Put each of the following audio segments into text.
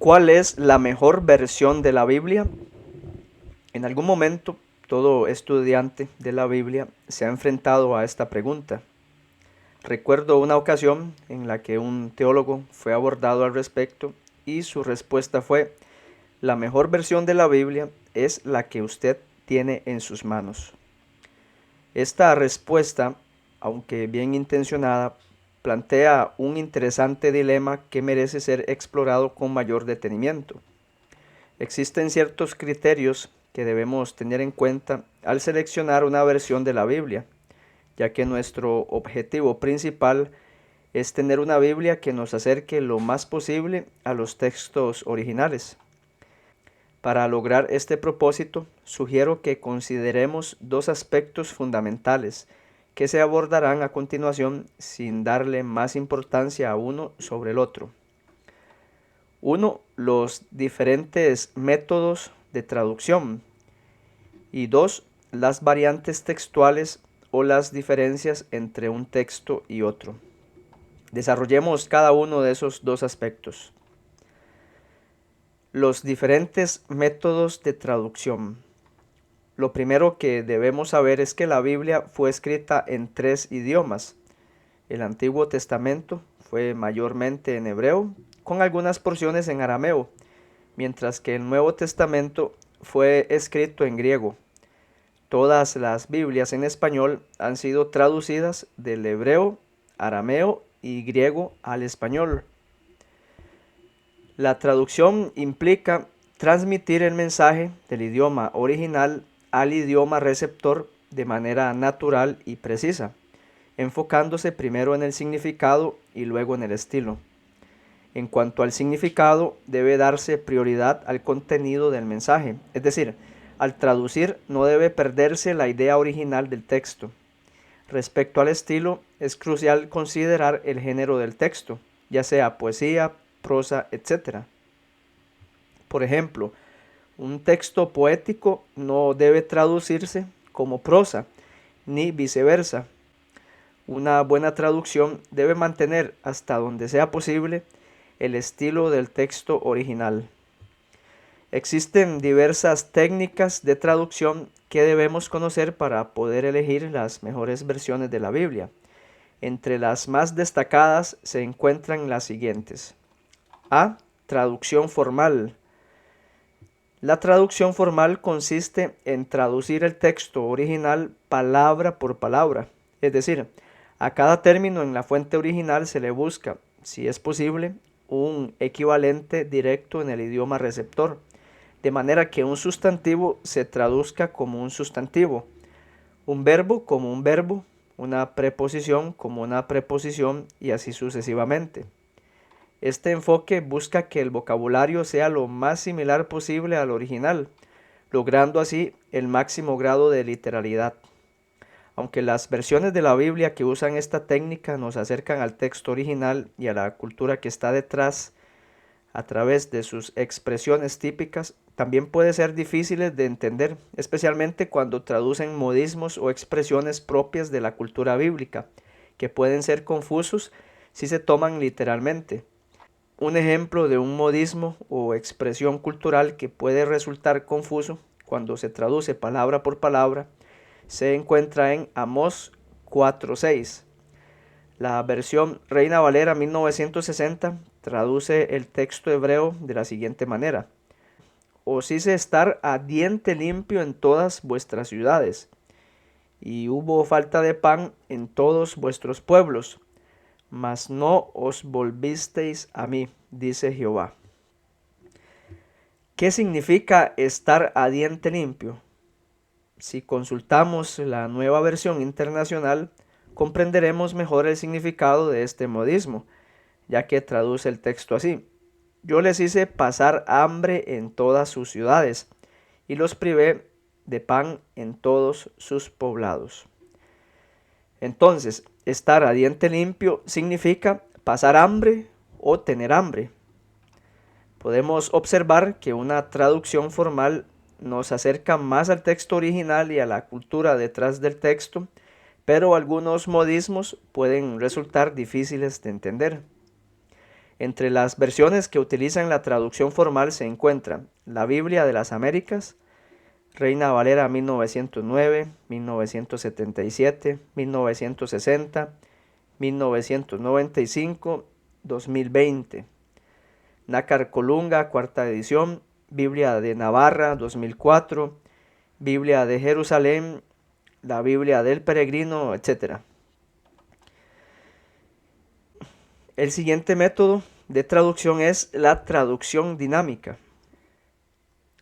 ¿Cuál es la mejor versión de la Biblia? En algún momento, todo estudiante de la Biblia se ha enfrentado a esta pregunta. Recuerdo una ocasión en la que un teólogo fue abordado al respecto y su respuesta fue: la mejor versión de la Biblia es la que usted tiene en sus manos. Esta respuesta, aunque bien intencionada, plantea un interesante dilema que merece ser explorado con mayor detenimiento. Existen ciertos criterios que debemos tener en cuenta al seleccionar una versión de la Biblia, ya que nuestro objetivo principal es tener una Biblia que nos acerque lo más posible a los textos originales. Para lograr este propósito, sugiero que consideremos dos aspectos fundamentales que se abordarán a continuación sin darle más importancia a uno sobre el otro. Uno, los diferentes métodos de traducción. Y dos, las variantes textuales o las diferencias entre un texto y otro. Desarrollemos cada uno de esos dos aspectos. Los diferentes métodos de traducción. Lo primero que debemos saber es que la Biblia fue escrita en 3 idiomas. El Antiguo Testamento fue mayormente en hebreo, con algunas porciones en arameo, mientras que el Nuevo Testamento fue escrito en griego. Todas las Biblias en español han sido traducidas del hebreo, arameo y griego al español. La traducción implica transmitir el mensaje del idioma original al idioma receptor de manera natural y precisa, enfocándose primero en el significado y luego en el estilo. En cuanto al significado, debe darse prioridad al contenido del mensaje, es decir, al traducir no debe perderse la idea original del texto. Respecto al estilo, es crucial considerar el género del texto, ya sea poesía, prosa, etc. Por ejemplo, un texto poético no debe traducirse como prosa, ni viceversa. Una buena traducción debe mantener, hasta donde sea posible, el estilo del texto original. Existen diversas técnicas de traducción que debemos conocer para poder elegir las mejores versiones de la Biblia. Entre las más destacadas se encuentran las siguientes. A. Traducción formal. La traducción formal consiste en traducir el texto original palabra por palabra, es decir, a cada término en la fuente original se le busca, si es posible, un equivalente directo en el idioma receptor, de manera que un sustantivo se traduzca como un sustantivo, un verbo como un verbo, una preposición como una preposición y así sucesivamente. Este enfoque busca que el vocabulario sea lo más similar posible al original, logrando así el máximo grado de literalidad. Aunque las versiones de la Biblia que usan esta técnica nos acercan al texto original y a la cultura que está detrás a través de sus expresiones típicas, también pueden ser difíciles de entender, especialmente cuando traducen modismos o expresiones propias de la cultura bíblica, que pueden ser confusos si se toman literalmente. Un ejemplo de un modismo o expresión cultural que puede resultar confuso cuando se traduce palabra por palabra se encuentra en Amós 4:6. La versión Reina Valera 1960 traduce el texto hebreo de la siguiente manera: os hice estar a diente limpio en todas vuestras ciudades, y hubo falta de pan en todos vuestros pueblos, mas no os volvisteis a mí, dice Jehová. ¿Qué significa estar a diente limpio? Si consultamos la nueva versión internacional, comprenderemos mejor el significado de este modismo, ya que traduce el texto así: yo les hice pasar hambre en todas sus ciudades, y los privé de pan en todos sus poblados. Entonces, estar a diente limpio significa pasar hambre o tener hambre. Podemos observar que una traducción formal nos acerca más al texto original y a la cultura detrás del texto, pero algunos modismos pueden resultar difíciles de entender. Entre las versiones que utilizan la traducción formal se encuentran la Biblia de las Américas, Reina Valera 1909, 1977, 1960, 1995, 2020. Nácar Colunga, cuarta edición, Biblia de Navarra 2004, Biblia de Jerusalén, la Biblia del Peregrino, etc. El siguiente método de traducción es la traducción dinámica.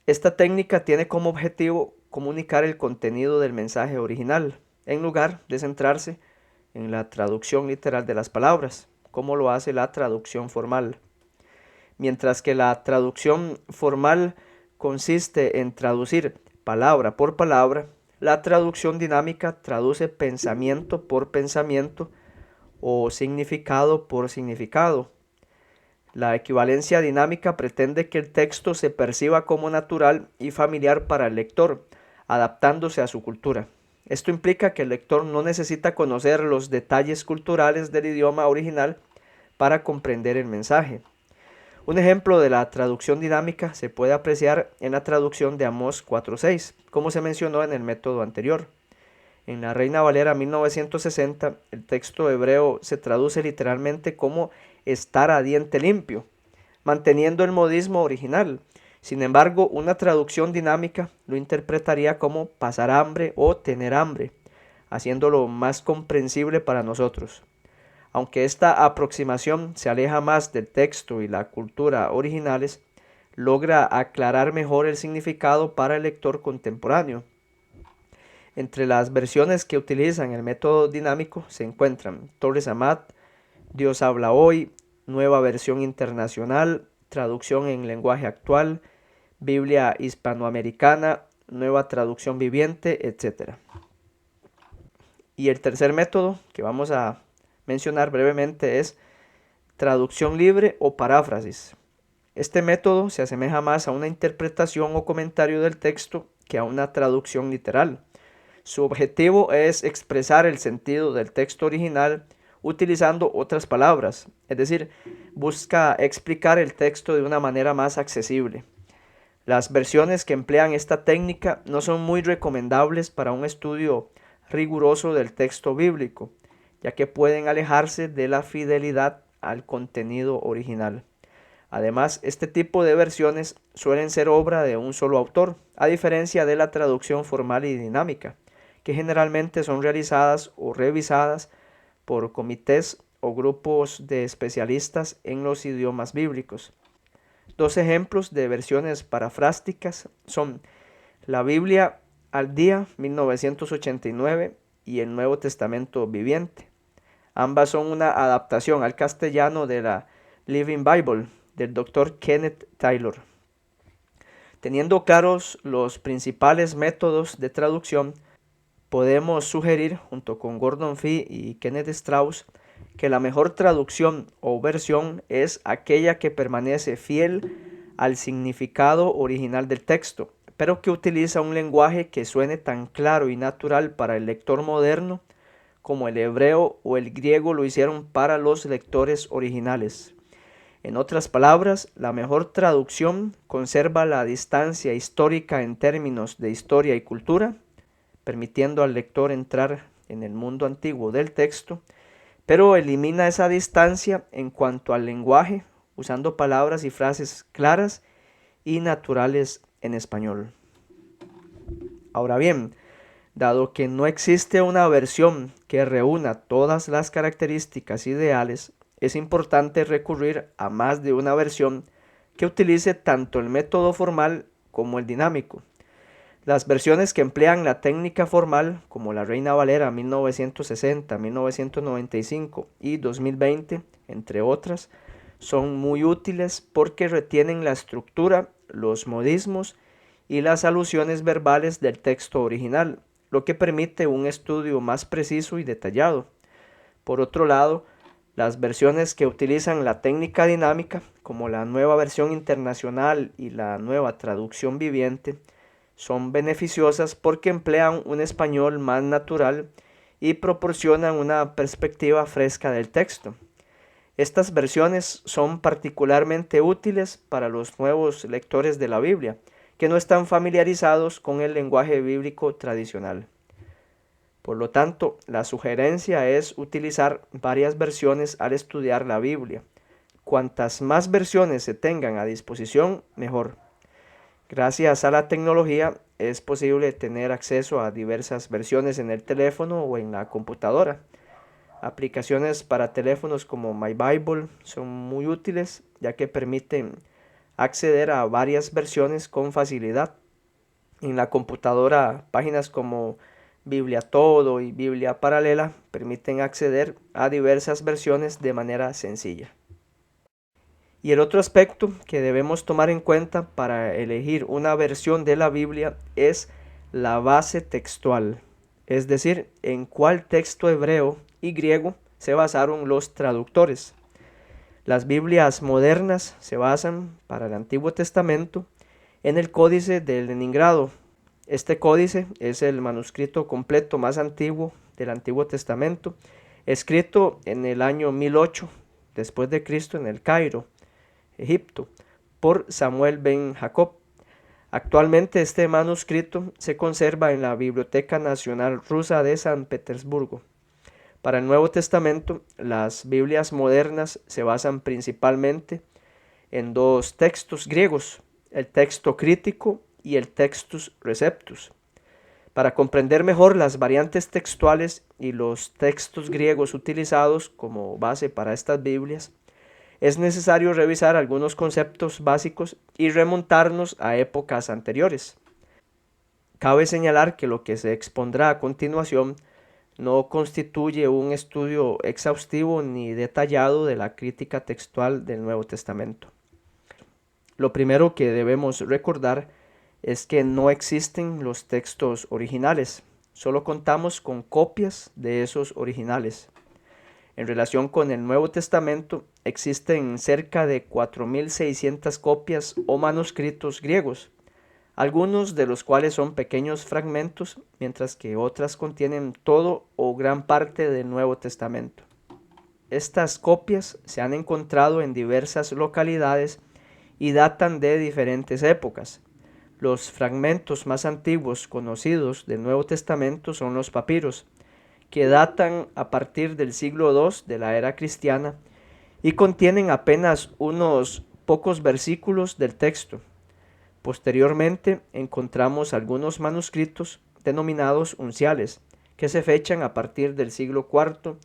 Esta técnica tiene como objetivo comunicar el contenido del mensaje original, en lugar de centrarse en la traducción literal de las palabras, como lo hace la traducción formal. Mientras que la traducción formal consiste en traducir palabra por palabra, la traducción dinámica traduce pensamiento por pensamiento o significado por significado. La equivalencia dinámica pretende que el texto se perciba como natural y familiar para el lector, adaptándose a su cultura. Esto implica que el lector no necesita conocer los detalles culturales del idioma original para comprender el mensaje. Un ejemplo de la traducción dinámica se puede apreciar en la traducción de Amós 4:6, como se mencionó en el método anterior. En la Reina Valera 1960, el texto hebreo se traduce literalmente como estar a diente limpio, manteniendo el modismo original. Sin embargo, una traducción dinámica lo interpretaría como pasar hambre o tener hambre, haciéndolo más comprensible para nosotros. Aunque esta aproximación se aleja más del texto y la cultura originales, logra aclarar mejor el significado para el lector contemporáneo. Entre las versiones que utilizan el método dinámico se encuentran Torres Amat, Dios habla hoy, Nueva Versión Internacional, Traducción en Lenguaje Actual, Biblia Hispanoamericana, Nueva Traducción Viviente, etc. Y el tercer método que vamos a mencionar brevemente es traducción libre o paráfrasis. Este método se asemeja más a una interpretación o comentario del texto que a una traducción literal. Su objetivo es expresar el sentido del texto original utilizando otras palabras, es decir, busca explicar el texto de una manera más accesible. Las versiones que emplean esta técnica no son muy recomendables para un estudio riguroso del texto bíblico, ya que pueden alejarse de la fidelidad al contenido original. Además, este tipo de versiones suelen ser obra de un solo autor, a diferencia de la traducción formal y dinámica, que generalmente son realizadas o revisadas por comités o grupos de especialistas en los idiomas bíblicos. Dos ejemplos de versiones parafrásticas son la Biblia al Día 1989 y el Nuevo Testamento Viviente. Ambas son una adaptación al castellano de la Living Bible del Dr. Kenneth Taylor. Teniendo claros los principales métodos de traducción, podemos sugerir, junto con Gordon Fee y Kenneth Strauss, que la mejor traducción o versión es aquella que permanece fiel al significado original del texto, pero que utiliza un lenguaje que suene tan claro y natural para el lector moderno como el hebreo o el griego lo hicieron para los lectores originales. En otras palabras, la mejor traducción conserva la distancia histórica en términos de historia y cultura, permitiendo al lector entrar en el mundo antiguo del texto, pero elimina esa distancia en cuanto al lenguaje, usando palabras y frases claras y naturales en español. Ahora bien, dado que no existe una versión que reúna todas las características ideales, es importante recurrir a más de una versión que utilice tanto el método formal como el dinámico. Las versiones que emplean la técnica formal, como la Reina Valera 1960, 1995 y 2020, entre otras, son muy útiles porque retienen la estructura, los modismos y las alusiones verbales del texto original, lo que permite un estudio más preciso y detallado. Por otro lado, las versiones que utilizan la técnica dinámica, como la Nueva Versión Internacional y la Nueva Traducción Viviente, son beneficiosas porque emplean un español más natural y proporcionan una perspectiva fresca del texto. Estas versiones son particularmente útiles para los nuevos lectores de la Biblia, que no están familiarizados con el lenguaje bíblico tradicional. Por lo tanto, la sugerencia es utilizar varias versiones al estudiar la Biblia. Cuantas más versiones se tengan a disposición, mejor. Gracias a la tecnología es posible tener acceso a diversas versiones en el teléfono o en la computadora. Aplicaciones para teléfonos como My Bible son muy útiles, ya que permiten acceder a varias versiones con facilidad. En la computadora, páginas como Biblia Todo y Biblia Paralela permiten acceder a diversas versiones de manera sencilla. Y el otro aspecto que debemos tomar en cuenta para elegir una versión de la Biblia es la base textual, es decir, en cuál texto hebreo y griego se basaron los traductores. Las Biblias modernas se basan, para el Antiguo Testamento, en el Códice de Leningrado. Este códice es el manuscrito completo más antiguo del Antiguo Testamento, escrito en el año 1008 después de Cristo en el Cairo, Egipto, por Samuel ben Jacob. Actualmente este manuscrito se conserva en la Biblioteca Nacional Rusa de San Petersburgo. Para el Nuevo Testamento, las Biblias modernas se basan principalmente en dos textos griegos, el texto crítico y el Textus Receptus. Para comprender mejor las variantes textuales y los textos griegos utilizados como base para estas Biblias, es necesario revisar algunos conceptos básicos y remontarnos a épocas anteriores. Cabe señalar que lo que se expondrá a continuación no constituye un estudio exhaustivo ni detallado de la crítica textual del Nuevo Testamento. Lo primero que debemos recordar es que no existen los textos originales, solo contamos con copias de esos originales. En relación con el Nuevo Testamento, existen cerca de 4.600 copias o manuscritos griegos, algunos de los cuales son pequeños fragmentos, mientras que otras contienen todo o gran parte del Nuevo Testamento. Estas copias se han encontrado en diversas localidades y datan de diferentes épocas. Los fragmentos más antiguos conocidos del Nuevo Testamento son los papiros, que datan a partir del siglo II de la era cristiana y contienen apenas unos pocos versículos del texto. Posteriormente encontramos algunos manuscritos denominados unciales, que se fechan a partir del siglo IV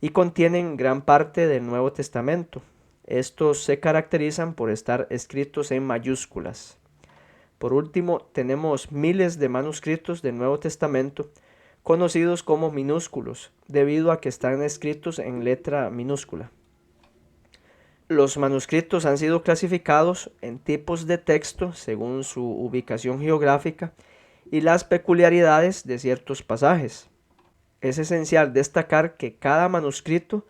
y contienen gran parte del Nuevo Testamento. Estos se caracterizan por estar escritos en mayúsculas. Por último, tenemos miles de manuscritos del Nuevo Testamento conocidos como minúsculos, debido a que están escritos en letra minúscula. Los manuscritos han sido clasificados en tipos de texto según su ubicación geográfica y las peculiaridades de ciertos pasajes. Es esencial destacar que cada manuscrito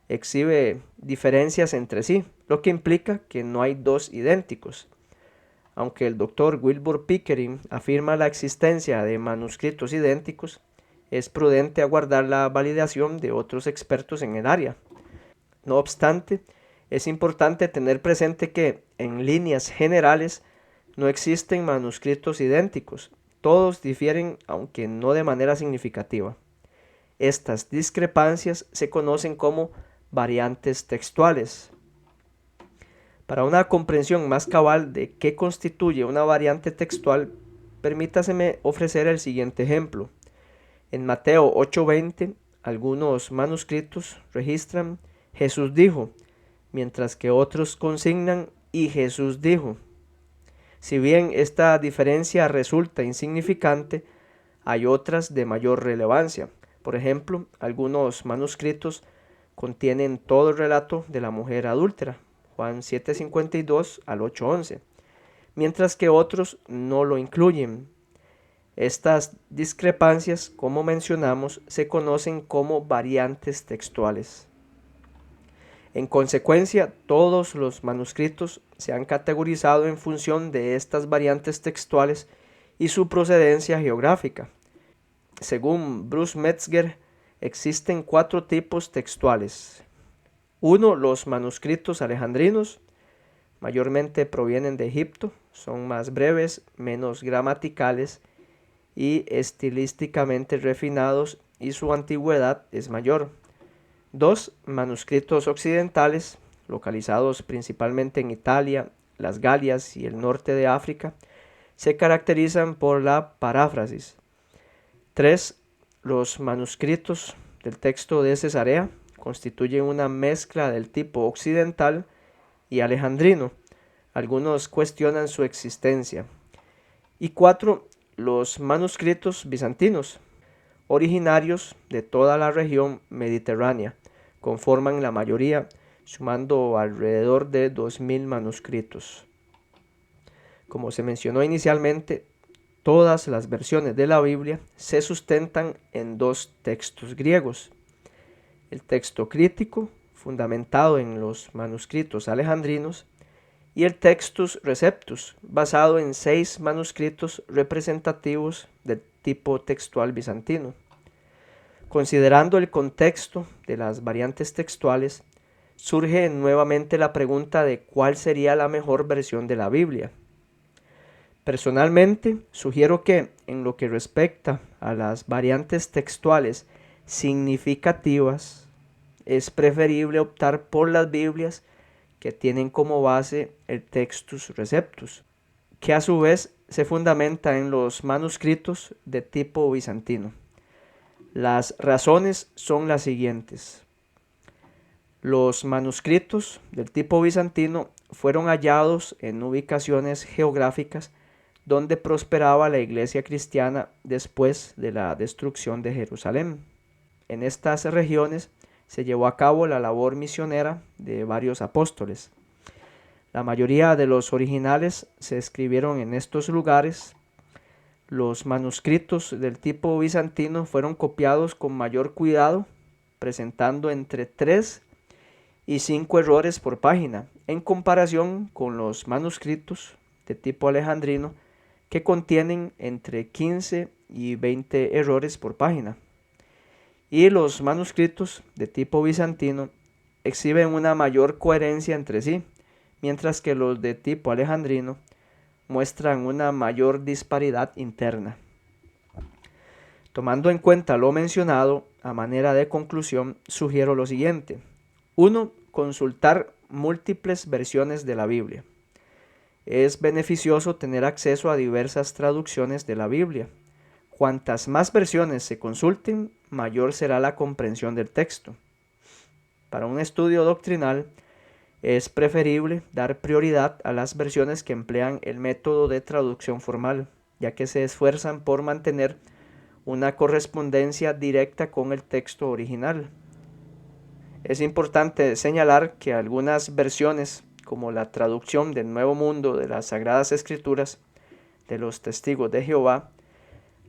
exhibe diferencias entre sí, lo que implica que no hay dos idénticos. Aunque el Dr. Wilbur Pickering afirma la existencia de manuscritos idénticos, es prudente aguardar la validación de otros expertos en el área. No obstante, es importante tener presente que, en líneas generales, no existen manuscritos idénticos. Todos difieren, aunque no de manera significativa. Estas discrepancias se conocen como variantes textuales. Para una comprensión más cabal de qué constituye una variante textual, permítaseme ofrecer el siguiente ejemplo. En Mateo 8:20, algunos manuscritos registran Jesús dijo, mientras que otros consignan y Jesús dijo. Si bien esta diferencia resulta insignificante, hay otras de mayor relevancia. Por ejemplo, algunos manuscritos contienen todo el relato de la mujer adúltera, Juan 7:52 al 8:11, mientras que otros no lo incluyen. Estas discrepancias, como mencionamos, se conocen como variantes textuales. En consecuencia, todos los manuscritos se han categorizado en función de estas variantes textuales y su procedencia geográfica. Según Bruce Metzger, existen 4 tipos textuales. Uno, los manuscritos alejandrinos, mayormente provienen de Egipto, son más breves, menos gramaticales y estilísticamente refinados, y su antigüedad es mayor. Dos, manuscritos occidentales, localizados principalmente en Italia, las Galias y el norte de África, se caracterizan por la paráfrasis. Tres, los manuscritos del texto de Cesarea constituyen una mezcla del tipo occidental y alejandrino. Algunos cuestionan su existencia. Y cuatro, los manuscritos bizantinos, originarios de toda la región mediterránea, conforman la mayoría, sumando alrededor de 2000 manuscritos. Como se mencionó inicialmente, todas las versiones de la Biblia se sustentan en dos textos griegos: el texto crítico, fundamentado en los manuscritos alejandrinos, y el Textus Receptus, basado en 6 manuscritos representativos del tipo textual bizantino. Considerando el contexto de las variantes textuales, surge nuevamente la pregunta de cuál sería la mejor versión de la Biblia. Personalmente, sugiero que, en lo que respecta a las variantes textuales significativas, es preferible optar por las Biblias que tienen como base el Textus Receptus, que a su vez se fundamenta en los manuscritos de tipo bizantino. Las razones son las siguientes. Los manuscritos del tipo bizantino fueron hallados en ubicaciones geográficas donde prosperaba la iglesia cristiana después de la destrucción de Jerusalén. En estas regiones se llevó a cabo la labor misionera de varios apóstoles. La mayoría de los originales se escribieron en estos lugares. Los manuscritos del tipo bizantino fueron copiados con mayor cuidado, presentando entre 3 y 5 errores por página, en comparación con los manuscritos de tipo alejandrino, que contienen entre 15 y 20 errores por página. Y los manuscritos de tipo bizantino exhiben una mayor coherencia entre sí, mientras que los de tipo alejandrino muestran una mayor disparidad interna. Tomando en cuenta lo mencionado, a manera de conclusión, sugiero lo siguiente. 1. Consultar múltiples versiones de la Biblia. Es beneficioso tener acceso a diversas traducciones de la Biblia. Cuantas más versiones se consulten, mayor será la comprensión del texto. Para un estudio doctrinal, es preferible dar prioridad a las versiones que emplean el método de traducción formal, ya que se esfuerzan por mantener una correspondencia directa con el texto original. Es importante señalar que algunas versiones, como la traducción del Nuevo Mundo de las Sagradas Escrituras de los Testigos de Jehová,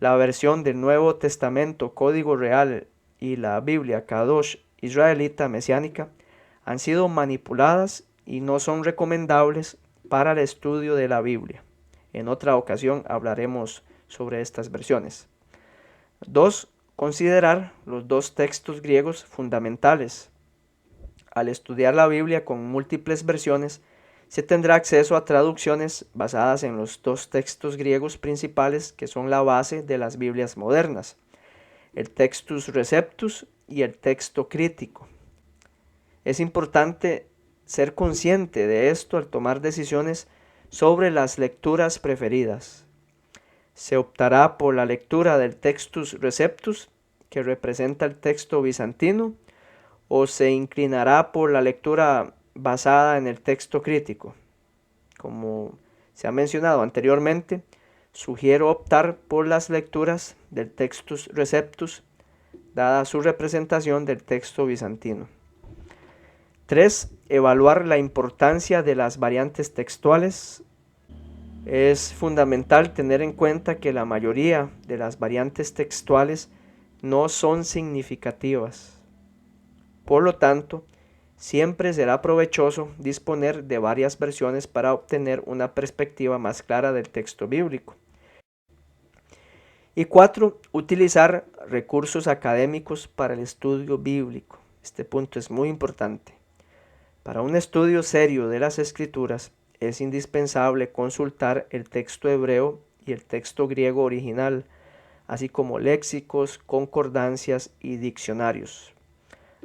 la versión del Nuevo Testamento Código Real y la Biblia Kadosh israelita mesiánica, han sido manipuladas y no son recomendables para el estudio de la Biblia. En otra ocasión hablaremos sobre estas versiones. 2. Considerar los dos textos griegos fundamentales. Al estudiar la Biblia con múltiples versiones, se tendrá acceso a traducciones basadas en los dos textos griegos principales que son la base de las Biblias modernas, el Textus Receptus y el texto crítico. Es importante ser consciente de esto al tomar decisiones sobre las lecturas preferidas. Se optará por la lectura del Textus Receptus, que representa el texto bizantino, o se inclinará por la lectura basada en el texto crítico. Como se ha mencionado anteriormente, sugiero optar por las lecturas del Textus Receptus, dada su representación del texto bizantino. 3. Evaluar la importancia de las variantes textuales. Es fundamental tener en cuenta que la mayoría de las variantes textuales no son significativas. Por lo tanto, siempre será provechoso disponer de varias versiones para obtener una perspectiva más clara del texto bíblico. Y 4. Utilizar recursos académicos para el estudio bíblico. Este punto es muy importante. Para un estudio serio de las Escrituras es indispensable consultar el texto hebreo y el texto griego original, así como léxicos, concordancias y diccionarios.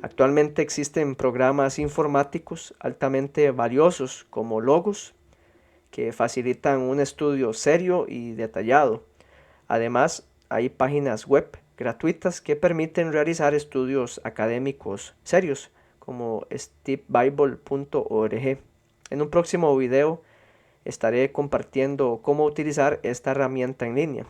Actualmente existen programas informáticos altamente valiosos como Logos, que facilitan un estudio serio y detallado. Además, hay páginas web gratuitas que permiten realizar estudios académicos serios, como steepbible.org. En un próximo video estaré compartiendo cómo utilizar esta herramienta en línea.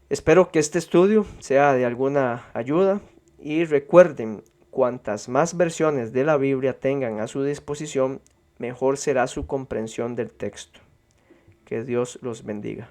Espero que este estudio sea de alguna ayuda y recuerden, cuantas más versiones de la Biblia tengan a su disposición, mejor será su comprensión del texto. Que Dios los bendiga.